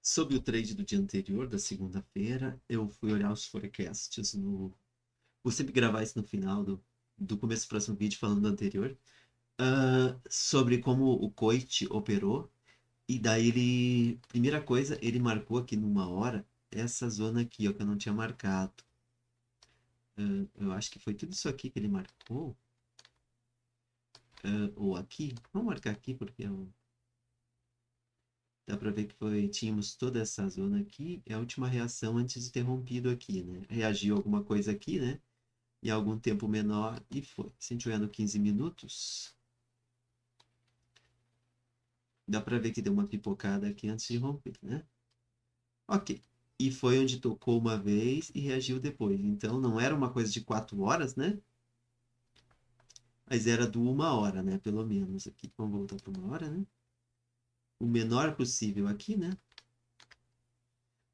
Sobre o trade do dia anterior, da segunda-feira, eu fui olhar os forecasts no. Vou sempre gravar isso no final do começo do próximo vídeo, falando do anterior. Sobre como o Coit operou. E daí ele. Primeira coisa, ele marcou aqui numa hora essa zona aqui, ó, que eu não tinha marcado. Eu acho que foi tudo isso aqui que ele marcou. Ou aqui. Vamos marcar aqui porque dá pra ver que foi. Tínhamos toda essa zona aqui. É a última reação antes de ter rompido aqui, né? Reagiu alguma coisa aqui, né? Em algum tempo menor e foi. Se a gente olhar no 15 minutos, dá para ver que deu uma pipocada aqui antes de romper, né? Ok. E foi onde tocou uma vez e reagiu depois. Então não era uma coisa de 4 horas, né? Mas era do 1 hora, né? Pelo menos aqui. Vamos voltar para 1 hora, né? O menor possível aqui, né?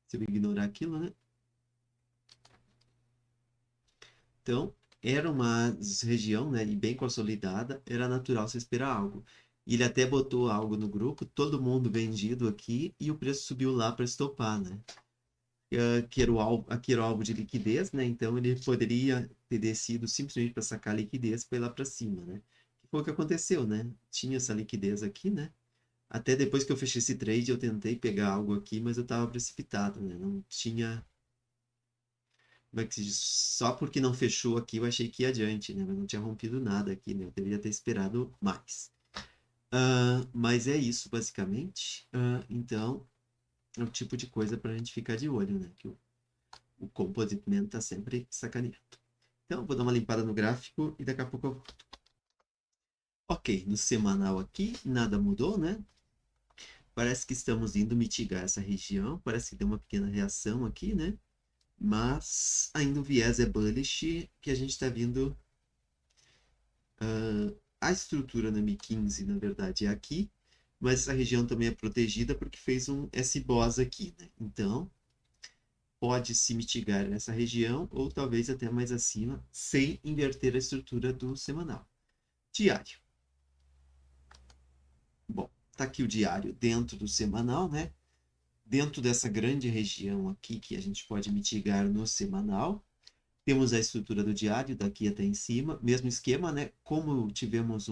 Se eu ignorar aquilo, né? Então, era uma região, né, e bem consolidada, era natural se esperar algo. Ele até botou algo no grupo, todo mundo vendido aqui, e o preço subiu lá para estopar, né? Que era o alvo, aqui era o alvo de liquidez, né? Então ele poderia ter descido simplesmente para sacar liquidez, foi lá para cima, né? Que foi o que aconteceu, né? Tinha essa liquidez aqui, né? Até depois que eu fechei esse trade, eu tentei pegar algo aqui, mas eu estava precipitado, né? Não tinha, como é que se diz? Só porque não fechou aqui, eu achei que ia adiante, né? Mas não tinha rompido nada aqui, né? Eu deveria ter esperado mais. Mas é isso, basicamente. Então, é o tipo de coisa para a gente ficar de olho, né? Que o Composite Man tá sempre sacaneando. Então, vou dar uma limpada no gráfico e daqui a pouco eu volto. Ok, no semanal aqui, nada mudou, né? Parece que estamos indo mitigar essa região. Parece que deu uma pequena reação aqui, né? Mas ainda o viés é bullish, que a gente está vindo. A estrutura na Mi15, na verdade, é aqui, mas essa região também é protegida porque fez um S-BOS aqui, né? Então, pode se mitigar nessa região ou talvez até mais acima, sem inverter a estrutura do semanal. Diário. Bom, tá aqui o diário dentro do semanal, né? Dentro dessa grande região aqui que a gente pode mitigar no semanal. Temos a estrutura do diário daqui até em cima, mesmo esquema, né? Como tivemos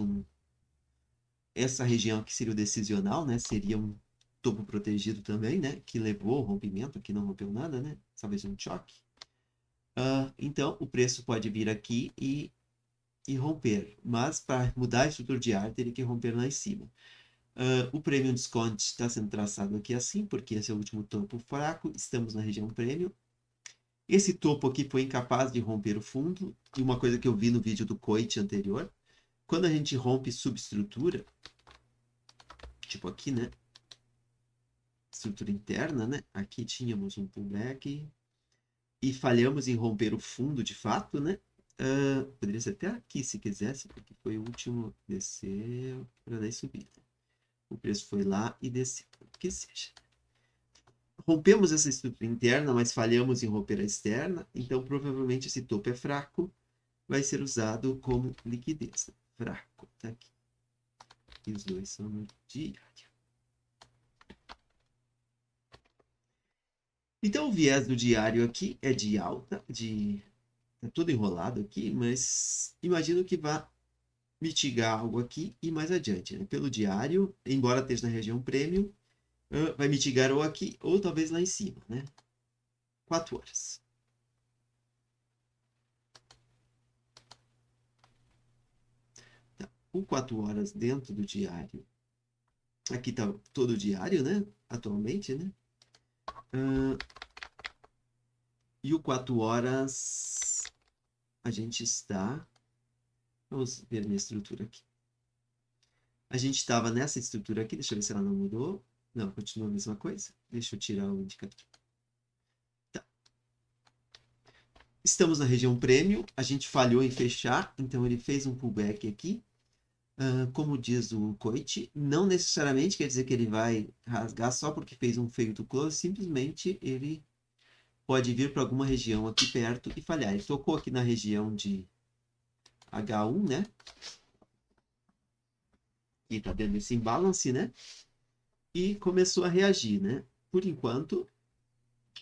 essa região que seria o decisional, né? Seria um topo protegido também, né? Que levou ao rompimento, que não rompeu nada, né? Talvez um choque. Então, o preço pode vir aqui e romper. Mas para mudar a estrutura de ar, teria que romper lá em cima. O Premium Discount está sendo traçado aqui assim, porque esse é o último topo fraco. Estamos na região Premium. Esse topo aqui foi incapaz de romper o fundo. E uma coisa que eu vi no vídeo do Coit anterior, quando a gente rompe subestrutura, tipo aqui, né? Estrutura interna, né? Aqui tínhamos um pullback e falhamos em romper o fundo de fato, né? Poderia ser até aqui se quisesse, porque foi o último descer para daí subir. O preço foi lá e desceu, o que seja. Rompemos essa estrutura interna, mas falhamos em romper a externa, então provavelmente esse topo é fraco, vai ser usado como liquidez. Fraco, tá aqui. E os dois são no diário. Então o viés do diário aqui é de alta, tá tudo enrolado aqui, mas imagino que vá mitigar algo aqui e mais adiante, né? Pelo diário, embora esteja na região premium, vai mitigar ou aqui ou talvez lá em cima, né? 4 horas. Tá. Com 4 horas dentro do diário, aqui tá todo o diário, né? Atualmente, né? E o 4 horas a gente está. Vamos ver a minha estrutura aqui. A gente estava nessa estrutura aqui, deixa eu ver se ela não mudou. Não, continua a mesma coisa. Deixa eu tirar o indicador. Tá. Estamos na região premium, a gente falhou em fechar, então ele fez um pullback aqui. Como diz o Coit, não necessariamente quer dizer que ele vai rasgar só porque fez um feio to close, simplesmente ele pode vir para alguma região aqui perto e falhar. Ele tocou aqui na região de H1, né? E tá dentro desse imbalance, né? E começou a reagir, né? por enquanto,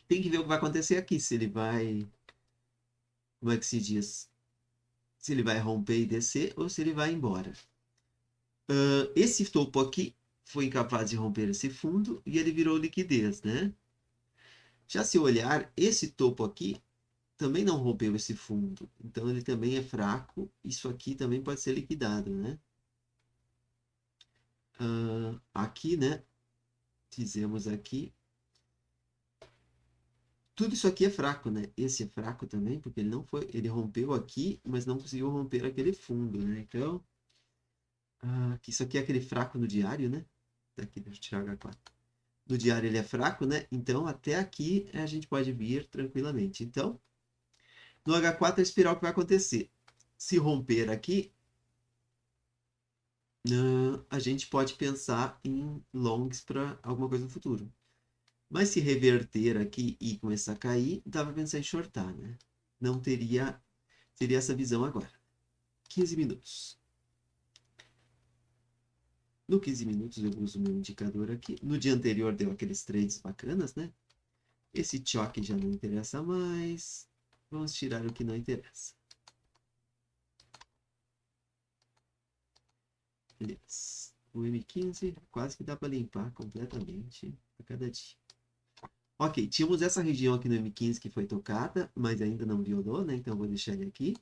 tem que ver o que vai acontecer aqui. Se ele vai, como é que se diz? Se ele vai romper e descer ou se ele vai embora. Esse topo aqui foi incapaz de romper esse fundo e ele virou liquidez, né? Já se olhar, esse topo aqui também não rompeu esse fundo. Então ele também é fraco. Isso aqui também pode ser liquidado, né? Aqui, né? Fizemos aqui. Tudo isso aqui é fraco, né? Esse é fraco também, porque ele não foi. Ele rompeu aqui, mas não conseguiu romper aquele fundo, né? Então. Isso aqui é aquele fraco no diário, né? Daqui, deixa eu tirar o H4. No diário ele é fraco, né? Então até aqui a gente pode vir tranquilamente. Então, no H4 a espiral que vai acontecer. Se romper aqui, a gente pode pensar em longs para alguma coisa no futuro. Mas se reverter aqui e começar a cair, dá para pensar em shortar, né? Não teria essa visão agora. 15 minutos. No 15 minutos eu uso o meu indicador aqui. No dia anterior deu aqueles trades bacanas, né? Esse choque já não interessa mais. Vamos tirar o que não interessa. Beleza. O M15 quase que dá para limpar completamente a cada dia. Ok, tínhamos essa região aqui no M15 que foi tocada, mas ainda não violou, né? Então eu vou deixar ele aqui.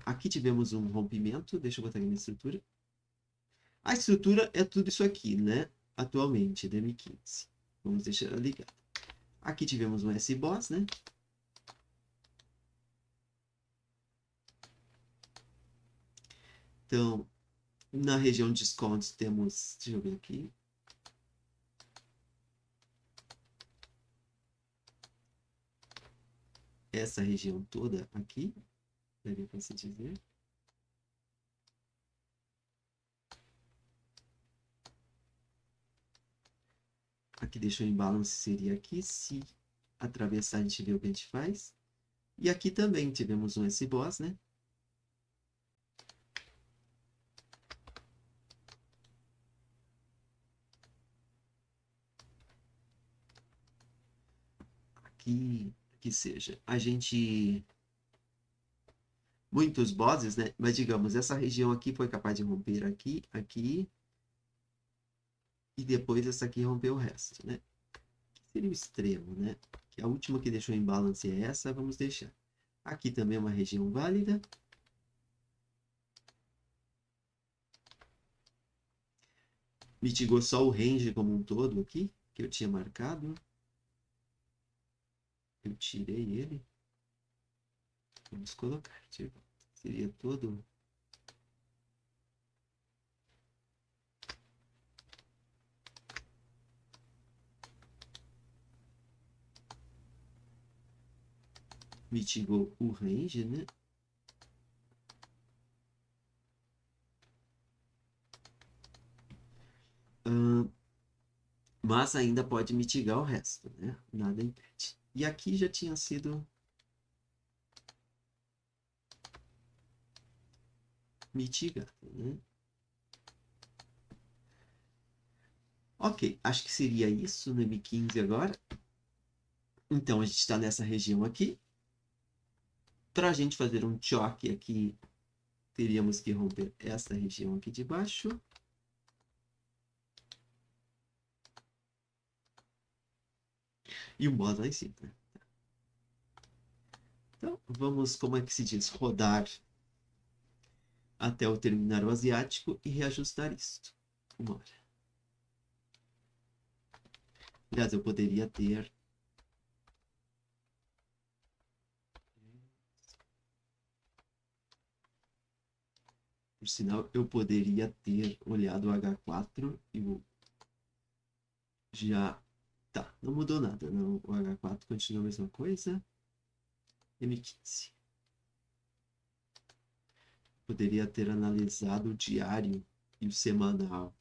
Aqui tivemos um rompimento. Deixa eu botar aqui na estrutura. A estrutura é tudo isso aqui, né? Atualmente, do M15. Vamos deixar ela ligada. Aqui tivemos um S-Boss, né? Então, na região de descontos temos, deixa eu ver aqui. Essa região toda aqui, daria para se dizer. Aqui deixou em balance, seria aqui. Se atravessar, a gente vê o que a gente faz. E aqui também tivemos um S-Boss, né? Aqui, que seja. A gente... Muitos bosses, né? Mas digamos, essa região aqui foi capaz de romper aqui, aqui. E depois essa aqui rompeu o resto, né? Seria o extremo, né? Que a última que deixou em balance é essa, vamos deixar. Aqui também é uma região válida. Mitigou só o range como um todo aqui, que eu tinha marcado. Eu tirei ele. Vamos colocar. Seria todo... Mitigou o range, né? Mas ainda pode mitigar o resto, né? Nada impede. E aqui já tinha sido mitigado, né? Ok, acho que seria isso no M15 agora. Então a gente está nessa região aqui. Para a gente fazer um choque aqui, teríamos que romper essa região aqui de baixo. E um boss lá em cima, né? Então, vamos, como é que se diz? Rodar até eu terminar o asiático e reajustar isto. Uma hora. Aliás, eu poderia ter... Por sinal, eu poderia ter olhado o H4 e o... Já... Tá, não mudou nada. Não. O H4 continua a mesma coisa. M15. Poderia ter analisado o diário e o semanal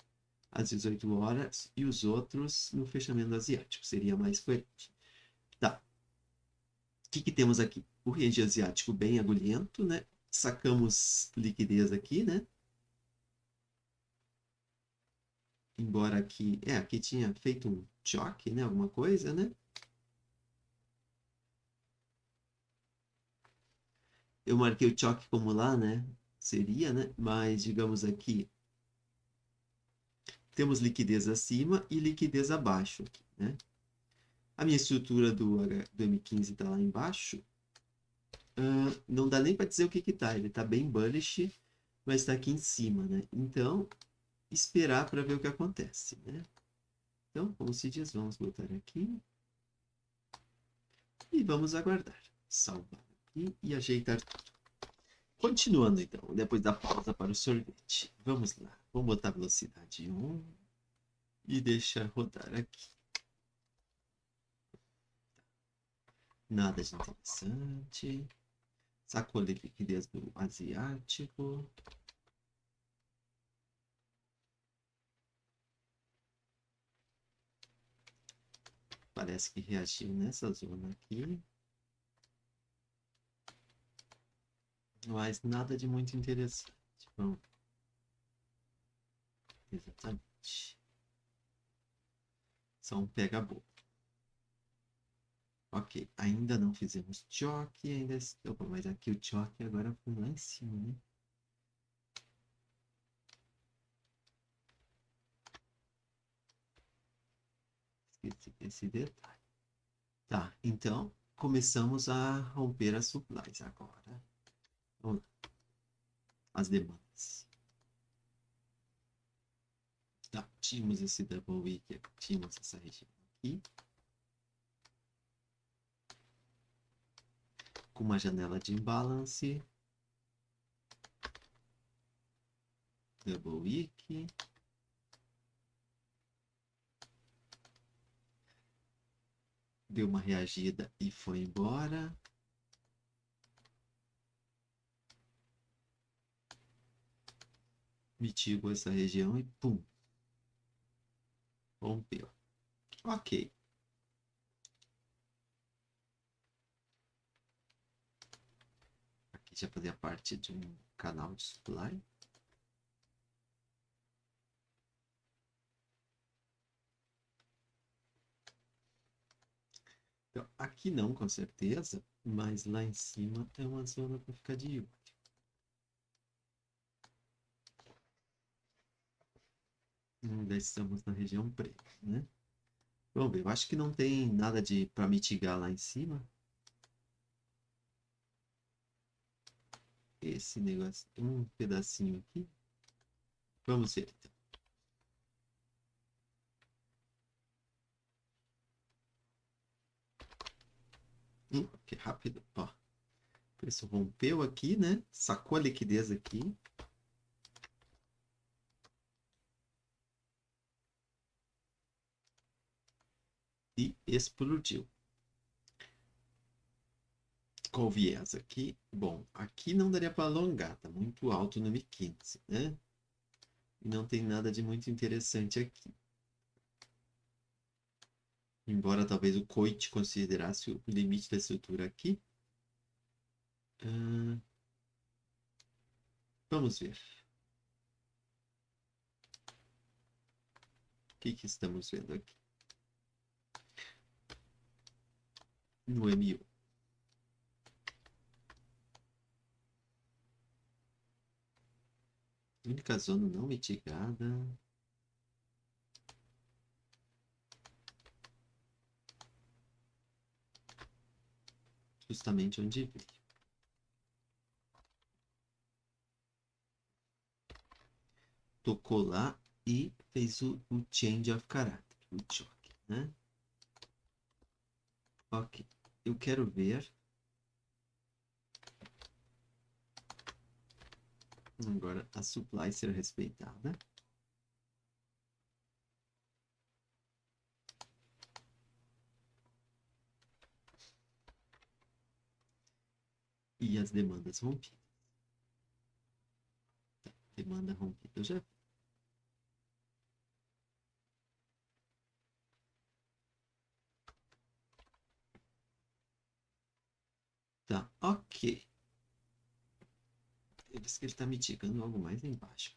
às 18 horas e os outros no fechamento asiático. Seria mais coerente. Tá. O que temos aqui? O range asiático bem agulhento, né? Sacamos liquidez aqui, né? Embora aqui... aqui tinha feito choque, né? Alguma coisa, né? Eu marquei o choque como lá, né? Seria, né? Mas digamos aqui, temos liquidez acima e liquidez abaixo, aqui, né? A minha estrutura do M15 está lá embaixo. Não dá nem para dizer o que que tá. Ele está bem bullish, mas está aqui em cima, né? Então, esperar para ver o que acontece, né? Então, como se diz, vamos botar aqui e vamos aguardar. Salvar aqui e ajeitar tudo. Continuando então, depois da pausa para o sorvete. Vamos lá. Vamos botar velocidade 1 e deixar rodar aqui. Nada de interessante. Sacou a liquidez do asiático. Parece que reagiu nessa zona aqui. Mas nada de muito interessante. Bom, exatamente. Só um pega-bobo. Ok, ainda não fizemos choque, ainda... Opa, mas aqui o choque agora foi lá em cima, né? Esqueci esse detalhe. Tá, então começamos a romper as supplies agora. Vamos lá. As demandas. Tá, tínhamos esse double wick, tínhamos essa região aqui. Com uma janela de imbalance. Double wick. Deu uma reagida e foi embora. Mitigo essa região e pum. Rompeu. Ok. Aqui já fazia parte de um canal de supply. Então, aqui não, com certeza, mas lá em cima é uma zona para ficar de olho. Ainda estamos na região preta, né? Vamos ver, eu acho que não tem nada de para mitigar lá em cima. Esse negócio, um pedacinho aqui. Vamos ver então. Que rápido, ó. O preço rompeu aqui, né? Sacou a liquidez aqui. E explodiu. Qual viés aqui? Bom, aqui não daria para alongar, tá muito alto no M15, né? E não tem nada de muito interessante aqui. Embora talvez o Coit considerasse o limite da estrutura aqui. Vamos ver. O que estamos vendo aqui? No M1. Única zona não mitigada. Justamente onde veio. Tocou lá e fez o change of character, o choque, né? Ok, eu quero ver agora a supply ser respeitada. E as demandas rompidas. Demanda rompida, eu já vi. Tá, ok. Parece que ele tá mitigando algo mais embaixo.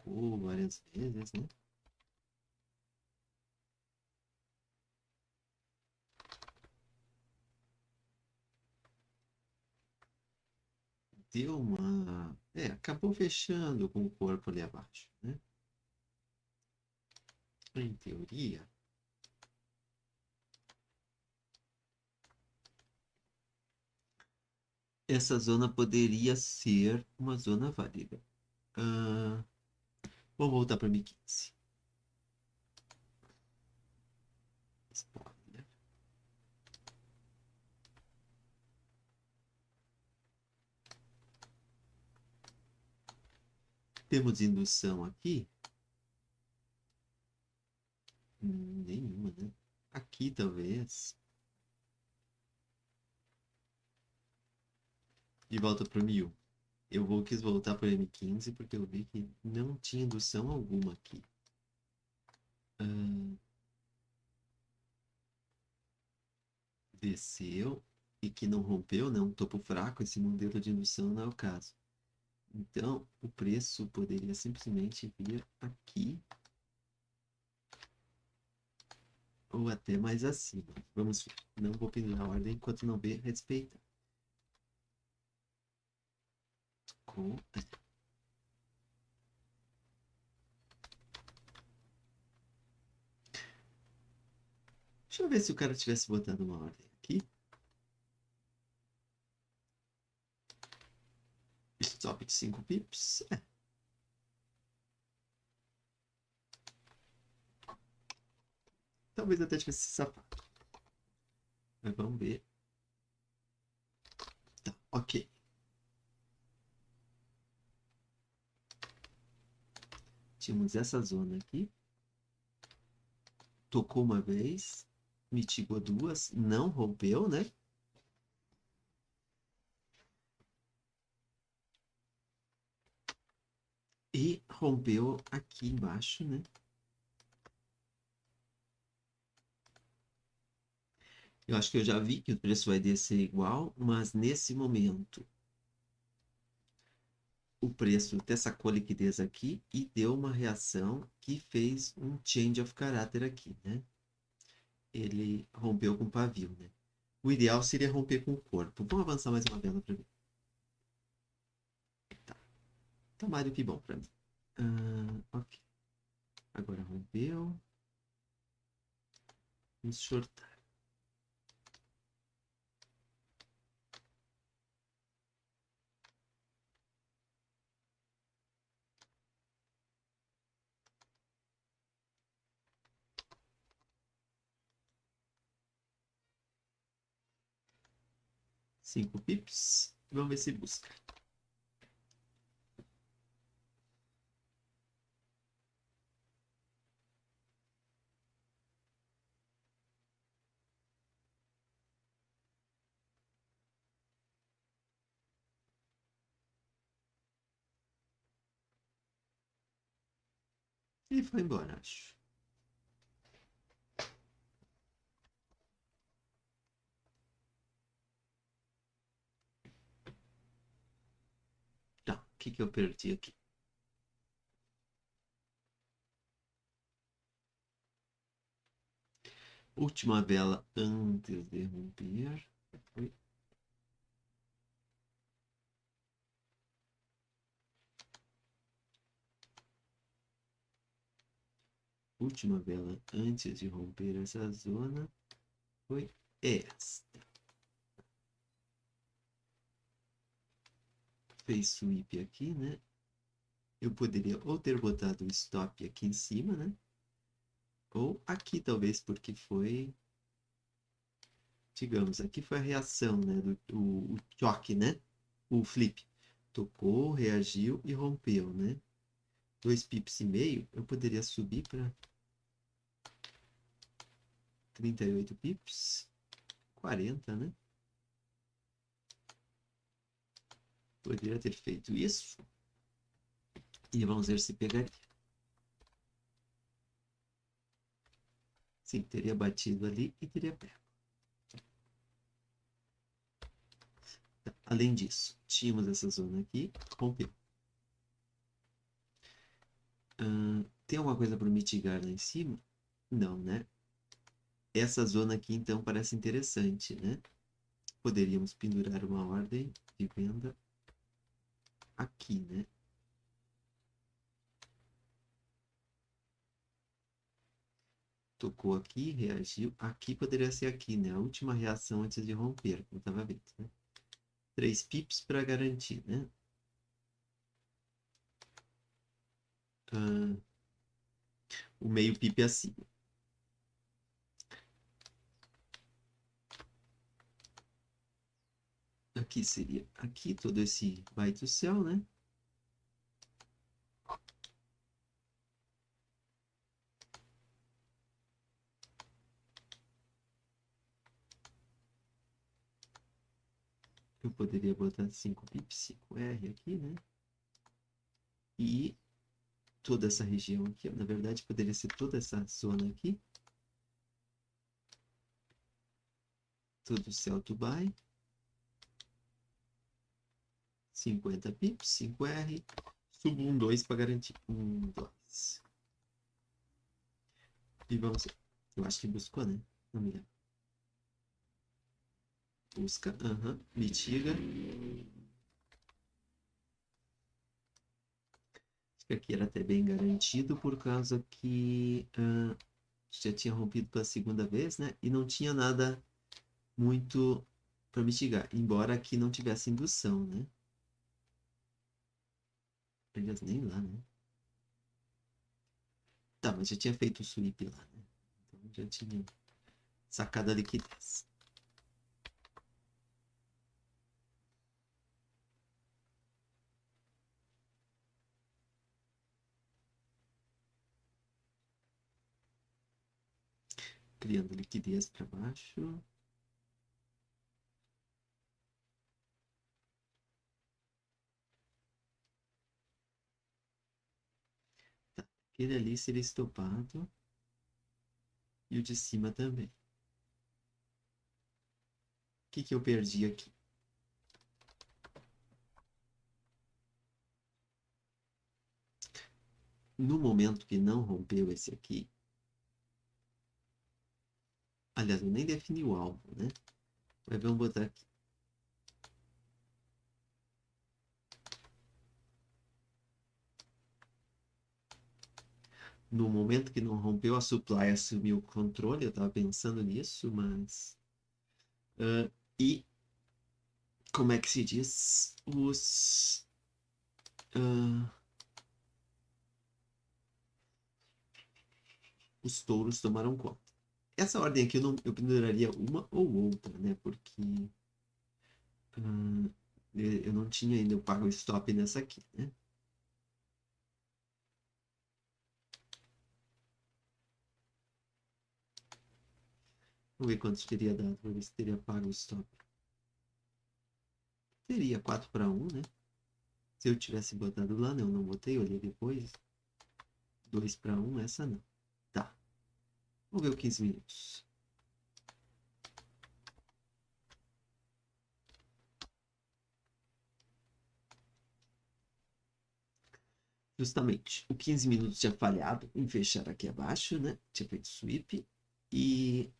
tocou várias vezes, né? Deu uma... acabou fechando com o corpo ali abaixo, né? Em teoria, essa zona poderia ser uma zona válida. Ah, vou voltar para 1015. Spoiler. Temos indução aqui? Nenhuma, né? Aqui talvez. De volta para o 1001. Quis voltar para o M15 porque eu vi que não tinha indução alguma aqui. Ah, desceu e que não rompeu, né? Um topo fraco, esse modelo de indução não é o caso. Então, o preço poderia simplesmente vir aqui ou até mais acima. Vamos ver. Não vou pendurar a ordem enquanto não ver respeitar. Com... Deixa eu ver se o cara tivesse botado uma ordem aqui. Stop de 5 pips. Talvez até tivesse se safado. Mas vamos ver. Tá, ok. Tínhamos essa zona aqui. Tocou uma vez. Mitigou duas. Não rompeu, né? E rompeu aqui embaixo, né? Eu acho que eu já vi que o preço vai descer igual, mas nesse momento o preço até sacou a liquidez aqui e deu uma reação que fez um change of caráter aqui, né? Ele rompeu com o pavio, né? O ideal seria romper com o corpo. Vamos avançar mais uma vela para ver. Tá mais do que bom para mim. Ok. Agora rompeu. Vamos shortar. Cinco pips. Vamos ver se busca. E foi embora, acho. Tá, o que eu perdi aqui? Última vela antes de romper. Foi. Última vela antes de romper essa zona foi esta. Fez sweep aqui, né? Eu poderia ou ter botado o stop aqui em cima, né? Ou aqui talvez, porque foi... Digamos, aqui foi a reação, né? O choque, né? O flip. Tocou, reagiu e rompeu, né? 2 pips e meio, eu poderia subir para 38 pips. 40, né? Poderia ter feito isso. E vamos ver se pegaria. Sim, teria batido ali e teria pego. Além disso, tínhamos essa zona aqui, rompeu. Tem alguma coisa para mitigar lá em cima? Não, né? Essa zona aqui, então, parece interessante, né? Poderíamos pendurar uma ordem de venda aqui, né? Tocou aqui, reagiu. Aqui poderia ser aqui, né? A última reação antes de romper, como estava vendo, né? 3 pips para garantir, né? Ah, o meio pip acima. Aqui seria aqui todo esse vai do céu, né? Eu poderia botar 5 pips, 5R aqui, né? E toda essa região aqui, na verdade, poderia ser toda essa zona aqui. Todo céu Dubai. 50 pips, 5R. Subo um 2 para garantir. 2. E vamos. Eu acho que buscou, né? Não me lembro. Busca, mitiga. Acho que aqui era até bem garantido, por causa que já tinha rompido pela segunda vez, né? E não tinha nada muito para mitigar. Embora aqui não tivesse indução, né? Aliás, nem lá, né? Tá, mas já tinha feito o sweep lá, né? Então já tinha sacado a liquidez. Criando liquidez para baixo. Tá. Aquele ali seria estopado. E o de cima também. O que eu perdi aqui? No momento que não rompeu esse aqui. Aliás, eu nem defini o alvo, né? Mas vamos botar aqui. No momento que não rompeu, a supply assumiu o controle. Eu estava pensando nisso, mas. E. Como é que se diz? Os touros tomaram conta. Essa ordem aqui eu penduraria uma ou outra, né? Porque. Eu não tinha ainda o pago stop nessa aqui, né? Vamos ver quanto teria dado, para ver se teria pago o stop. Teria 4 para 1, né? Se eu tivesse botado lá, não, não botei, olhei depois. 2 para 1, essa não. Tá. Vamos ver o 15 minutos. Justamente, o 15 minutos tinha falhado em fechar aqui abaixo, né? Tinha feito sweep. E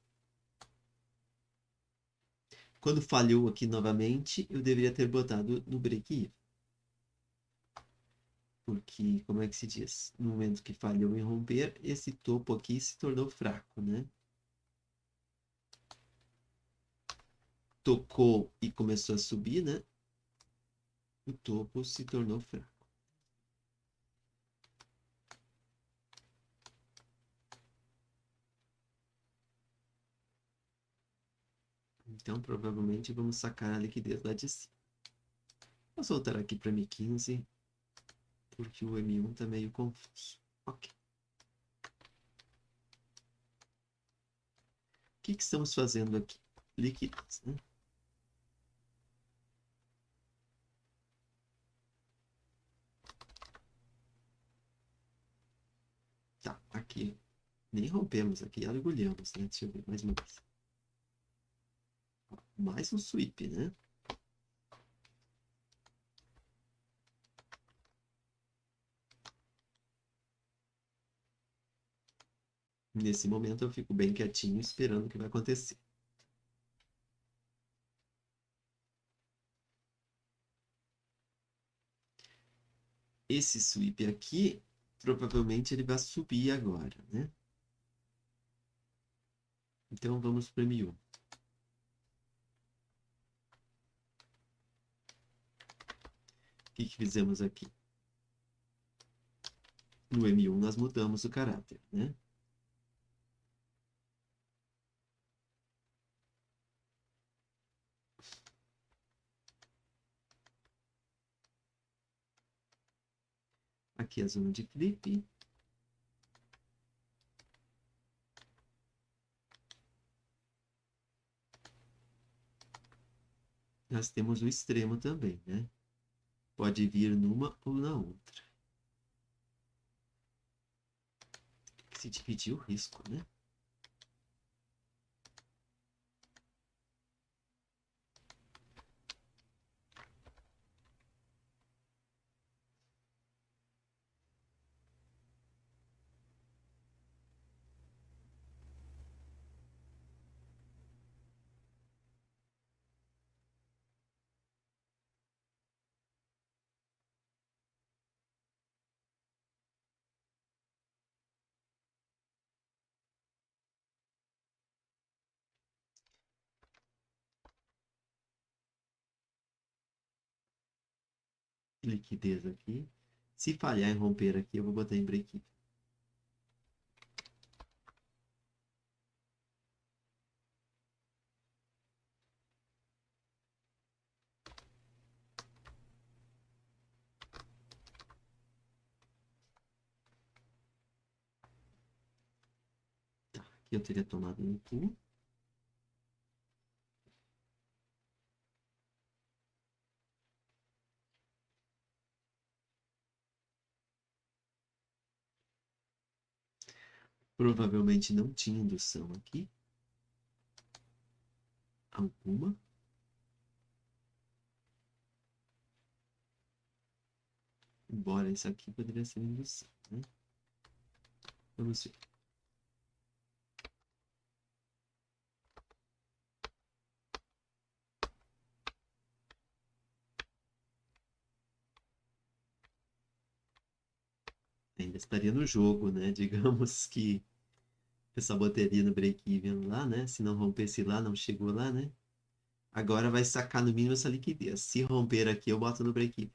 quando falhou aqui novamente, eu deveria ter botado no break-even. Porque, como é que se diz? No momento que falhou em romper, esse topo aqui se tornou fraco, né? Tocou e começou a subir, né? O topo se tornou fraco. Então, provavelmente, vamos sacar a liquidez lá de cima. Vou soltar aqui para M15, porque o M1 está meio confuso. Ok. O que estamos fazendo aqui? Liquidez, né? Tá, aqui. Nem rompemos aqui, agulhamos, né? Deixa eu ver mais uma vez. Mais um sweep, né? Nesse momento eu fico bem quietinho esperando o que vai acontecer. Esse sweep aqui, provavelmente ele vai subir agora, né? Então vamos para o M1. O que fizemos aqui? No M1 nós mudamos o caráter, né? Aqui é a zona de clipe. Nós temos o extremo também, né? Pode vir numa ou na outra. Tem que se dividir o risco, né? Liquidez aqui. Se falhar em romper aqui, eu vou botar em break. Tá, aqui eu teria tomado no pulo. Provavelmente não tinha indução aqui. Alguma. Embora isso aqui poderia ser indução, né? Vamos ver. Ainda estaria no jogo, né? Digamos que eu sabotaria no break-even lá, né? Se não rompesse lá, não chegou lá, né? Agora vai sacar no mínimo essa liquidez. Se romper aqui, eu boto no break-even.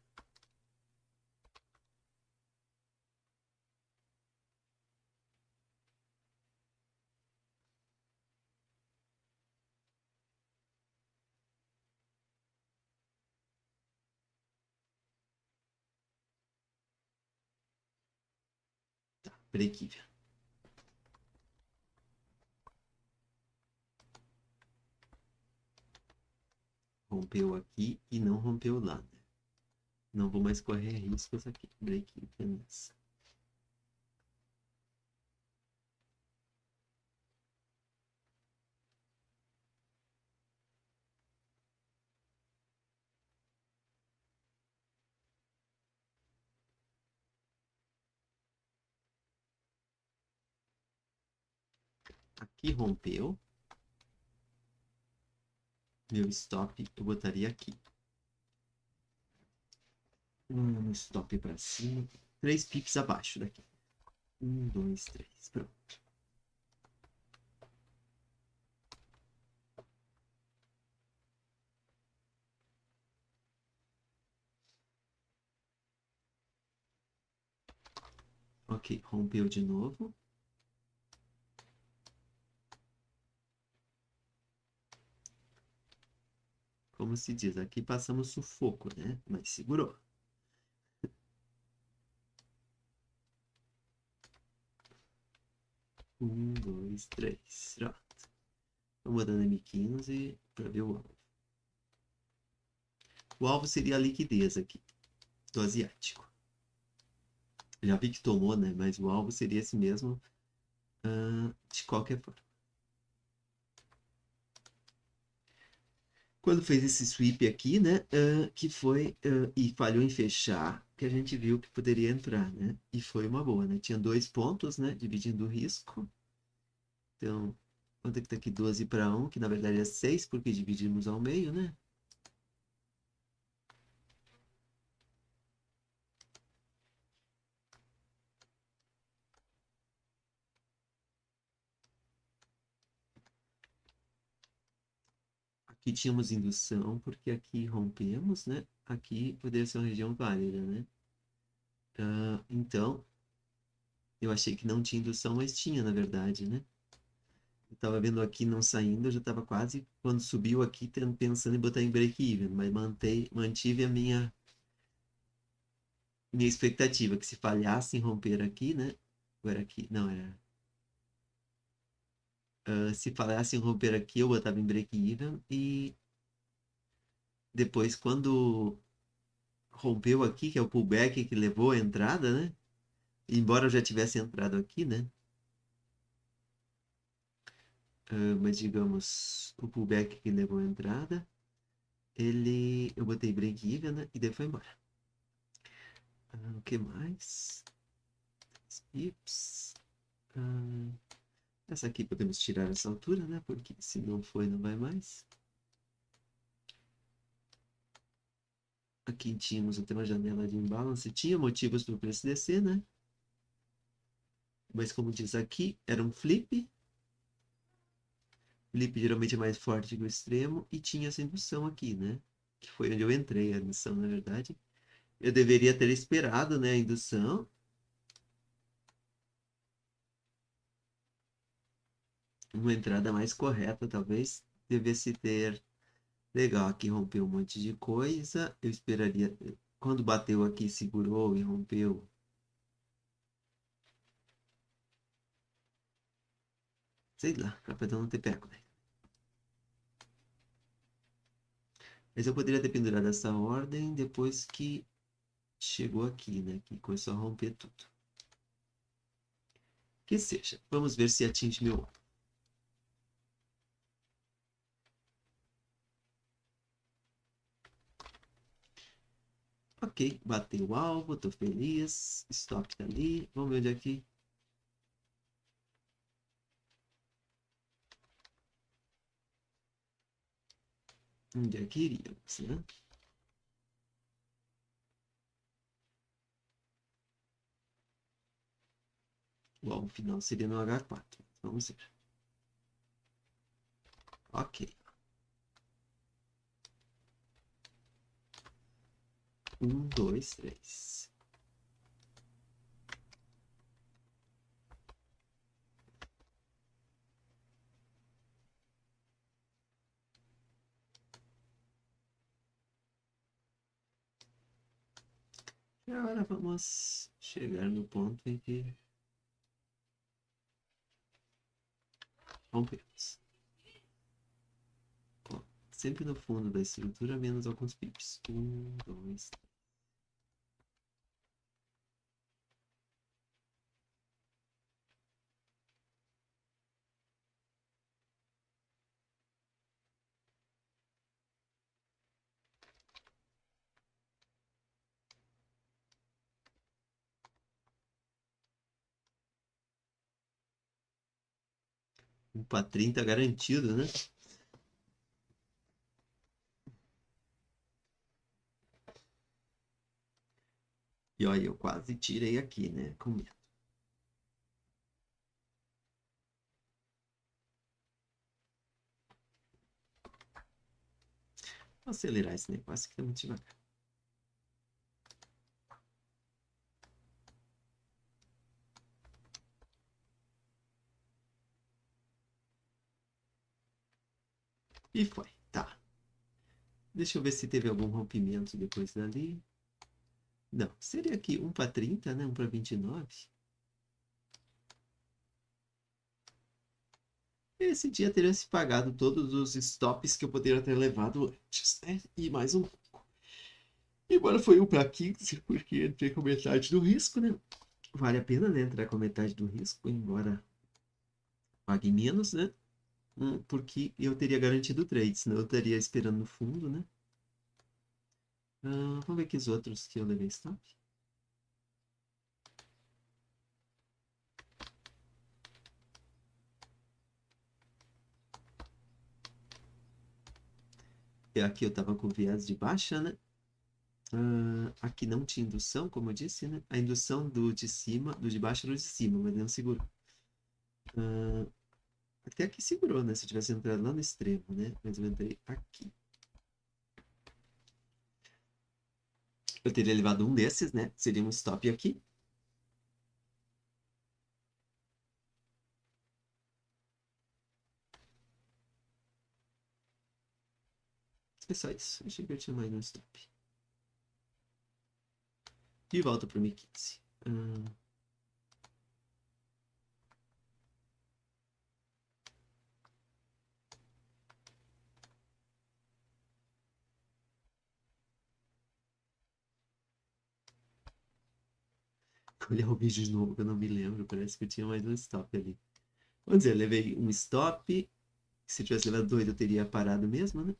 Tá, break-even. Rompeu aqui e não rompeu lá, né? Não vou mais correr riscos aqui. Break-even. Aqui rompeu. Meu stop eu botaria aqui. Stop para cima. 3 pips abaixo daqui. 1, 2, 3. Pronto. Ok, rompeu de novo. Como se diz, aqui passamos sufoco, né? Mas segurou. Um, dois, três. Pronto. Vamos dando M15 para ver o alvo. O alvo seria a liquidez aqui, do asiático. Já vi que tomou, né? Mas o alvo seria esse mesmo, de qualquer forma. Quando fez esse sweep aqui, né? Que foi, e falhou em fechar, que a gente viu que poderia entrar, né? E foi uma boa, né? Tinha 2 pontos, né? Dividindo o risco. Então, quanto é que tá aqui? 12 para 1, que na verdade é 6, porque dividimos ao meio, né? Aqui tínhamos indução, porque aqui rompemos, né? Aqui poderia ser uma região válida, né? Então, eu achei que não tinha indução, mas tinha, na verdade, né? Eu tava vendo aqui não saindo, eu já tava quase, quando subiu aqui, pensando em botar em break-even, mas mantive a minha expectativa, que se falhasse em romper aqui, né? Ou era aqui? Não, era. Se falhasse em romper aqui, eu botava em break-even e depois, quando rompeu aqui, que é o pullback que levou a entrada, né? Embora eu já tivesse entrado aqui, né? Mas digamos, o pullback que levou a entrada, eu botei break-even, né? E daí foi embora. O que mais? Pips. Essa aqui podemos tirar essa altura, né? Porque se não foi, não vai mais. Aqui tínhamos até uma janela de imbalance. Tinha motivos para o preço descer, né? Mas como diz aqui, era um flip. Flip geralmente é mais forte que o extremo. E tinha essa indução aqui, né? Que foi onde eu entrei, a indução, na verdade. Eu deveria ter esperado, né, a indução. Uma entrada mais correta, talvez. Devesse ter. Legal, aqui rompeu um monte de coisa. Eu esperaria. Quando bateu aqui, segurou e rompeu. Sei lá, capaz de não ter pego, né? Mas eu poderia ter pendurado essa ordem depois que chegou aqui, né? Que começou a romper tudo. Que seja. Vamos ver se atinge meu alvo. Ok, bateu o alvo, tô feliz. Stop tá ali. Vamos ver onde é que. Onde é que iríamos, né? O alvo final seria no H4. Vamos ver. Ok. 2, 3. E agora vamos chegar no ponto em que rompemos. Ó, sempre no fundo da estrutura, menos alguns pips. 2, 1 para 30 garantido, né? E olha, eu quase tirei aqui, né? Com medo. Vou acelerar esse negócio que tá muito devagar. E foi. Tá. Deixa eu ver se teve algum rompimento depois dali. Não. Seria aqui 1 para 30, né? 1 para 29. Esse dia teria se pagado todos os stops que eu poderia ter levado antes, né? E mais um pouco. Embora foi 1 para 15, porque entrei com metade do risco, né? Vale a pena, né? Entrar com metade do risco, embora pague menos, né? Porque eu teria garantido o trade, senão eu estaria esperando no fundo, né? Vamos ver aqui os outros que eu levei stop. E aqui eu tava com viés de baixa, né? Aqui não tinha indução, como eu disse, né? A indução do de cima, do de baixo era o de cima, mas não segurou. Até aqui segurou, né? Se eu tivesse entrado lá no extremo, né? Mas eu entrei aqui. Eu teria levado um desses, né? Seria um stop aqui. É só isso. Achei que eu tinha mais um stop. E volta pro 1015. Olhar o vídeo de novo que eu não me lembro. Parece que eu tinha mais um stop ali. Vamos dizer, eu levei um stop. Se eu tivesse levado dois, eu teria parado mesmo, né?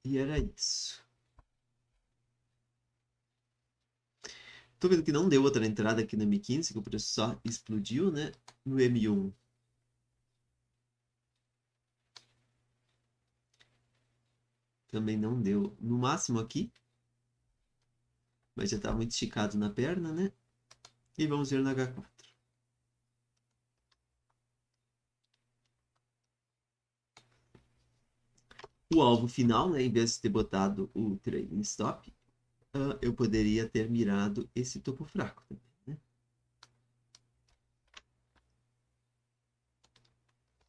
E era isso. Tô vendo que não deu outra entrada aqui no M15, que o preço só explodiu, né? No M1. Também não deu. No máximo aqui. Mas já tá muito esticado na perna, né? E vamos ver no H4. O alvo final, né? Em vez de ter botado o trailing stop, eu poderia ter mirado esse topo fraco também, né?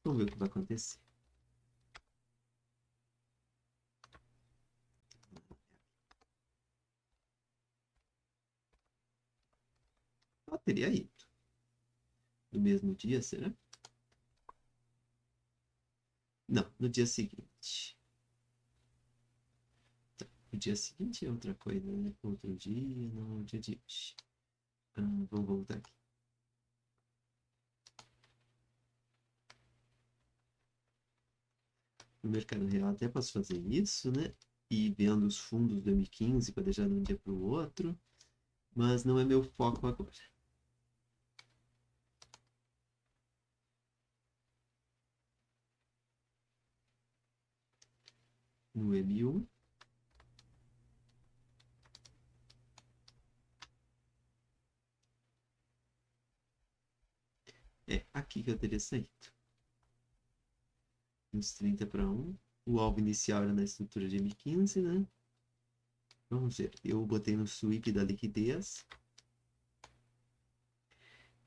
Vamos ver o que vai acontecer. Teria ido. No mesmo dia, será? Não, no dia seguinte. Tá. O dia seguinte é outra coisa, né? Outro dia, não, o dia de hoje. Vamos voltar aqui. No mercado real até posso fazer isso, né? E vendo os fundos do M15 para deixar de um dia para o outro. Mas não é meu foco agora. No M1. É aqui que eu teria saído. Uns 30 para 1. O alvo inicial era na estrutura de M15, né? Vamos ver. Eu botei no sweep da liquidez.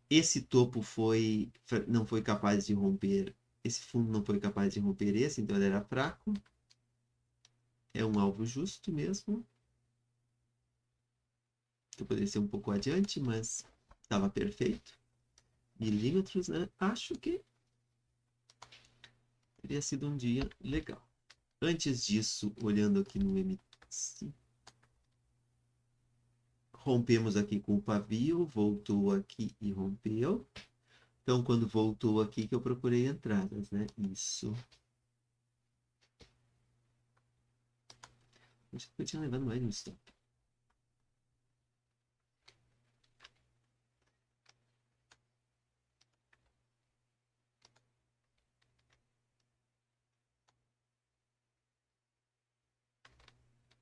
Esse topo não foi capaz de romper. Esse fundo não foi capaz de romper esse, então ele era fraco. É um alvo justo mesmo. Eu poderia ser um pouco adiante, mas estava perfeito. Milímetros, né? Acho que teria sido um dia legal. Antes disso, olhando aqui no M5, rompemos aqui com o pavio, voltou aqui e rompeu. Então, quando voltou aqui que eu procurei entradas, né? Isso. Acho que eu tinha levado mais um stop.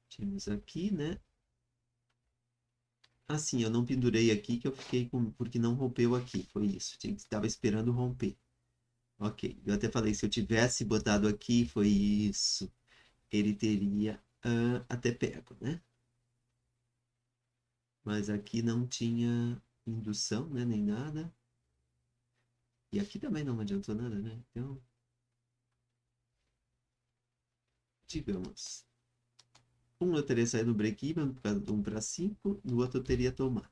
Tínhamos aqui, né? Assim, eu não pendurei aqui que eu fiquei com... porque não rompeu aqui. Foi isso. Estava esperando romper. Ok. Eu até falei, se eu tivesse botado aqui, foi isso. Ele teria até pego, né? Mas aqui não tinha indução, né? Nem nada. E aqui também não adiantou nada, né? Então, digamos. Um eu teria saído no break-even, por causa do 1 para 5, no outro eu teria tomado.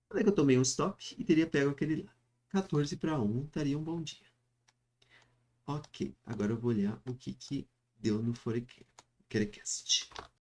Quando é que eu tomei um stop e teria pego aquele lá? 14 para 1, estaria um bom dia. Ok, agora eu vou olhar o que deu no Forecast.